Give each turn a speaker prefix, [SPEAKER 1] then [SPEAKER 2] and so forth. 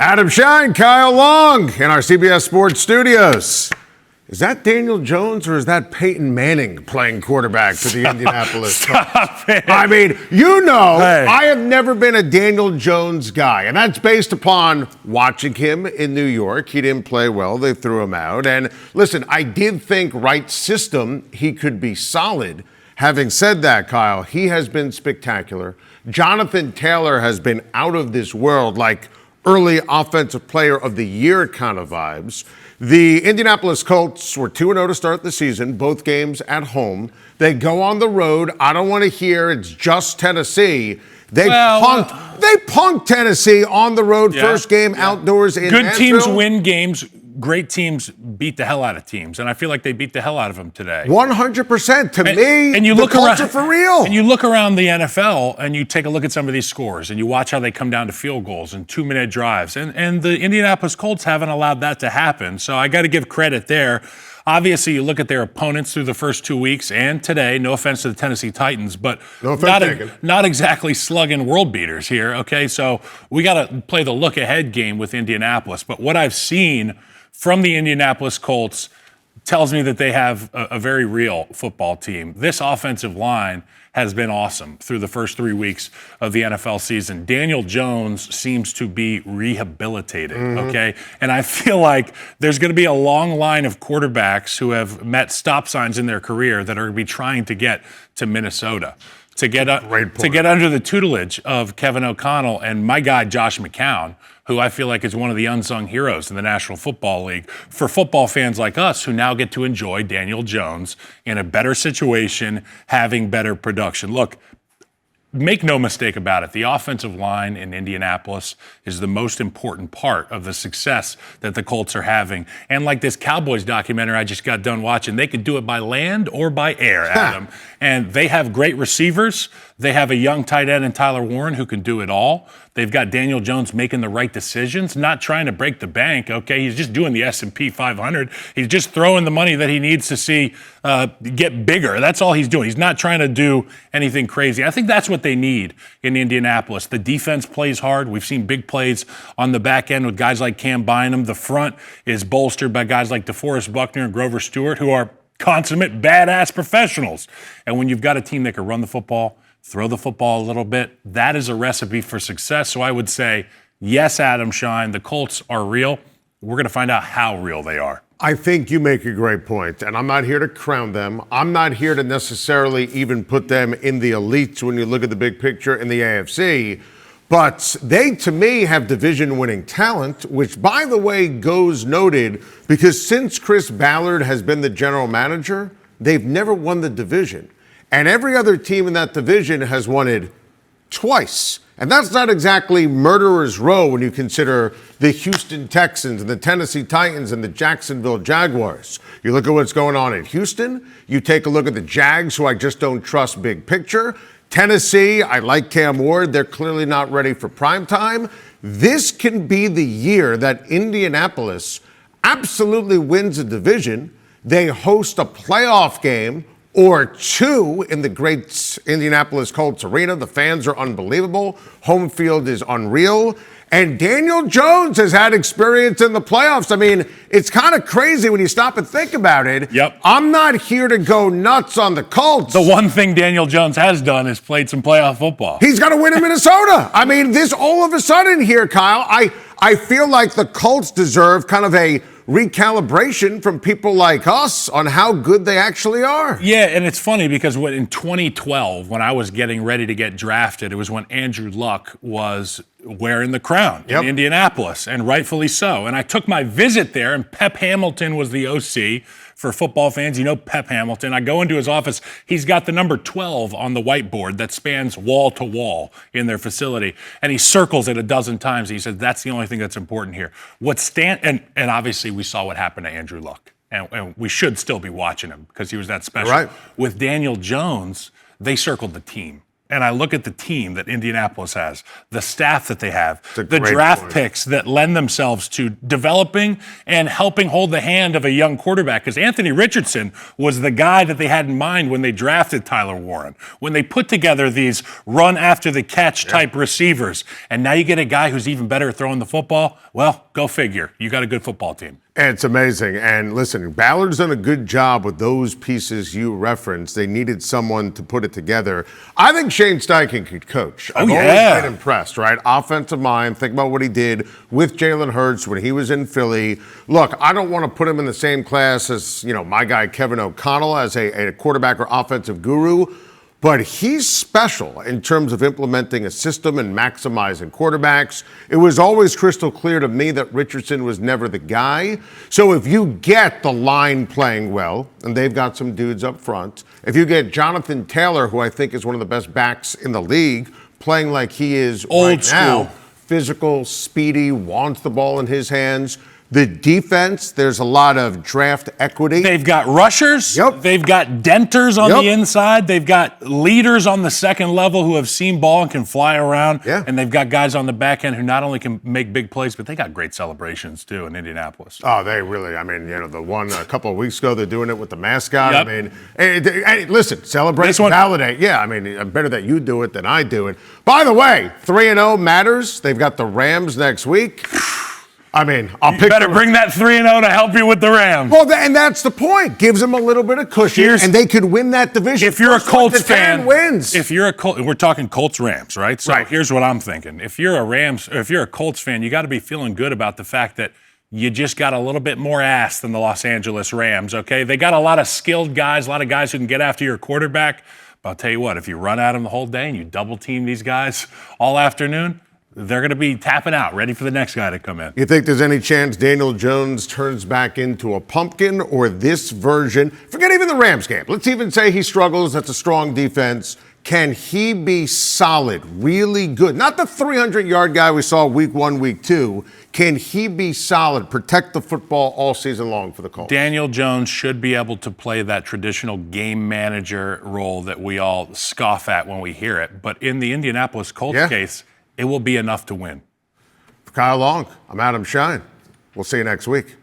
[SPEAKER 1] Adam Shine, Kyle Long in our CBS Sports studios. Is that Daniel Jones or is that Peyton Manning playing quarterback for the Indianapolis Colts? I mean, I have never been a Daniel Jones guy, and that's based upon watching him in New York. He didn't play well. They threw him out. And listen, I did think right system, he could be solid. Having said that, Kyle, he has been spectacular. Jonathan Taylor has been out of this world, like early offensive player of the year kind of vibes. The Indianapolis Colts were 2-0 to start the season, both games at home. They go on the road. I don't want to hear it's just Tennessee. They punked Tennessee on the road, first game outdoors in
[SPEAKER 2] Good
[SPEAKER 1] Nashville.
[SPEAKER 2] teams win games. Great teams beat the hell out of teams, and I feel like they beat the hell out of them today.
[SPEAKER 1] 100%. To me,
[SPEAKER 2] and you
[SPEAKER 1] the
[SPEAKER 2] look
[SPEAKER 1] Colts
[SPEAKER 2] around,
[SPEAKER 1] are for real.
[SPEAKER 2] And you look around the NFL, and you take a look at some of these scores, and you watch how they come down to field goals and 2-minute drives. And the Indianapolis Colts haven't allowed that to happen, so I got to give credit there. Obviously, you look at their opponents through the first 2 weeks and today, no offense to the Tennessee Titans, but not exactly slugging world beaters here, okay? So we got to play the look-ahead game with Indianapolis. But what I've seen from the Indianapolis Colts tells me that they have a very real football team. This offensive line has been awesome through the first 3 weeks of the NFL season. Daniel Jones seems to be rehabilitated, okay? And I feel like there's going to be a long line of quarterbacks who have met stop signs in their career that are going to be trying to get to Minnesota, to get under the tutelage of Kevin O'Connell and my guy Josh McCown, who I feel like is one of the unsung heroes in the National Football League. For football fans like us who now get to enjoy Daniel Jones in a better situation, having better production. Look, make no mistake about it, the offensive line in Indianapolis is the most important part of the success that the Colts are having. And like this Cowboys documentary I just got done watching, they could do it by land or by air, Adam. And they have great receivers. They have a young tight end in Tyler Warren who can do it all. They've got Daniel Jones making the right decisions, not trying to break the bank, okay? He's just doing the S&P 500. He's just throwing the money that he needs to see get bigger. That's all he's doing. He's not trying to do anything crazy. I think that's what they need in Indianapolis. The defense plays hard. We've seen big plays on the back end with guys like Cam Bynum. The front is bolstered by guys like DeForest Buckner and Grover Stewart, who are consummate badass professionals. And when you've got a team that can run the football, throw the football a little bit, that is a recipe for success. So I would say, yes, Adam Shine, the Colts are real. We're going to find out how real they are.
[SPEAKER 1] I think you make a great point, and I'm not here to crown them. I'm not here to necessarily even put them in the elites when you look at the big picture in the AFC. But they, to me, have division-winning talent, which, by the way, goes noted because since Chris Ballard has been the general manager, they've never won the division. And every other team in that division has won it twice. And that's not exactly murderer's row when you consider the Houston Texans and the Tennessee Titans and the Jacksonville Jaguars. You look at what's going on in Houston. You take a look at the Jags, who I just don't trust big picture. Tennessee, I like Cam Ward. They're clearly not ready for prime time. This can be the year that Indianapolis absolutely wins a division. They host a playoff game or two in the great Indianapolis Colts arena. The fans are unbelievable. Home field is unreal. And Daniel Jones has had experience in the playoffs. I mean, it's kind of crazy when you stop and think about it.
[SPEAKER 2] Yep.
[SPEAKER 1] I'm not here to go nuts on the Colts.
[SPEAKER 2] The one thing Daniel Jones has done is played some playoff football.
[SPEAKER 1] He's got to win in Minnesota. I mean, this all of a sudden here, Kyle, I feel like the Colts deserve kind of a recalibration from people like us on how good they actually are.
[SPEAKER 2] Yeah, and it's funny because in 2012, when I was getting ready to get drafted, it was when Andrew Luck was wearing the crown in Indianapolis, and rightfully so. And I took my visit there, and Pep Hamilton was the OC. For football fans, you know Pep Hamilton. I go into his office. He's got the number 12 on the whiteboard that spans wall to wall in their facility. And he circles it a dozen times. He says, that's the only thing that's important here. And obviously we saw what happened to Andrew Luck. And we should still be watching him because he was that special.
[SPEAKER 1] Right.
[SPEAKER 2] With Daniel Jones, they circled the team. and I look at the team that Indianapolis has, the staff that they have,
[SPEAKER 1] a
[SPEAKER 2] the
[SPEAKER 1] great
[SPEAKER 2] draft
[SPEAKER 1] point.
[SPEAKER 2] picks that lend themselves to developing and helping hold the hand of a young quarterback, because Anthony Richardson was the guy that they had in mind when they drafted Tyler Warren, when they put together these run after the catch type receivers. And now you get a guy who's even better at throwing the football. Well, go figure. You got a good football team.
[SPEAKER 1] And it's amazing. And listen, Ballard's done a good job with those pieces you referenced. They needed someone to put it together. I think Shane Steichen could coach. I've always been impressed, right? Offensive mind. Think about what he did with Jalen Hurts when he was in Philly. Look, I don't want to put him in the same class as, my guy Kevin O'Connell as a quarterback or offensive guru. But he's special in terms of implementing a system and maximizing quarterbacks. It was always crystal clear to me that Richardson was never the guy. So if you get the line playing well, and they've got some dudes up front, if you get Jonathan Taylor, who I think is one of the best backs in the league, playing like he is
[SPEAKER 2] old school
[SPEAKER 1] now, physical, speedy, wants the ball in his hands. The defense, there's a lot of draft equity.
[SPEAKER 2] They've got rushers.
[SPEAKER 1] Yep.
[SPEAKER 2] They've got denters on the inside. They've got leaders on the second level who have seen ball and can fly around.
[SPEAKER 1] Yeah.
[SPEAKER 2] And they've got guys on the back end who not only can make big plays, but they got great celebrations too in Indianapolis.
[SPEAKER 1] Oh, they really, the one a couple of weeks ago, they're doing it with the mascot.
[SPEAKER 2] Yep.
[SPEAKER 1] Hey, listen, celebrate, validate. Yeah, better that you do it than I do it. By the way, 3-0 matters. They've got the Rams next week. I'll pick.
[SPEAKER 2] Better bring that 3-0 to help you with the Rams.
[SPEAKER 1] Well, and that's the point. Gives them a little bit of cushion, and they could win that division.
[SPEAKER 2] If you're a Colts fan,
[SPEAKER 1] wins.
[SPEAKER 2] If you're we're talking Colts Rams, right? So here's what I'm thinking. If you're a Colts fan, you got to be feeling good about the fact that you just got a little bit more ass than the Los Angeles Rams. Okay, they got a lot of skilled guys, a lot of guys who can get after your quarterback. But I'll tell you what, if you run at them the whole day and you double team these guys all afternoon, they're going to be tapping out, ready for the next guy to come in.
[SPEAKER 1] You think there's any chance Daniel Jones turns back into a pumpkin, or this version? Forget even the Rams game. Let's even say he struggles. That's a strong defense. Can he be solid, really good? Not the 300-yard guy we saw week 1, week 2. Can he be solid, protect the football all season long for the Colts?
[SPEAKER 2] Daniel Jones should be able to play that traditional game manager role that we all scoff at when we hear it. But in the Indianapolis Colts case, it will be enough to win.
[SPEAKER 1] For Kyle Long, I'm Adam Shine. We'll see you next week.